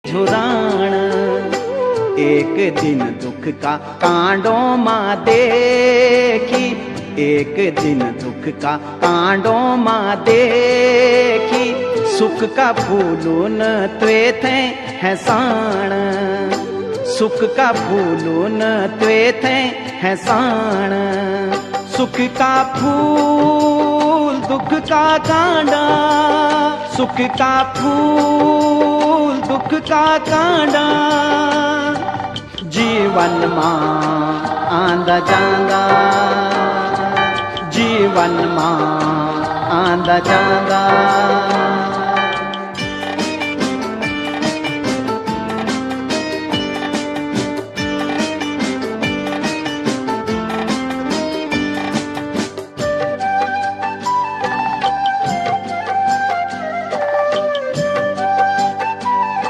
झुराण। एक दिन दुख का कांडों माँ देखी, एक दिन दुख का कांडों माँ देखी, सुख का फूलून त्वे थे है साण, सुख का फूलून त्वे थे है साण। सुख का फूल दुख का कांडा, सुख का फूल दुख का कांडा, जीवन मां आंदा जांदा, जीवन मां आंदा जांदा।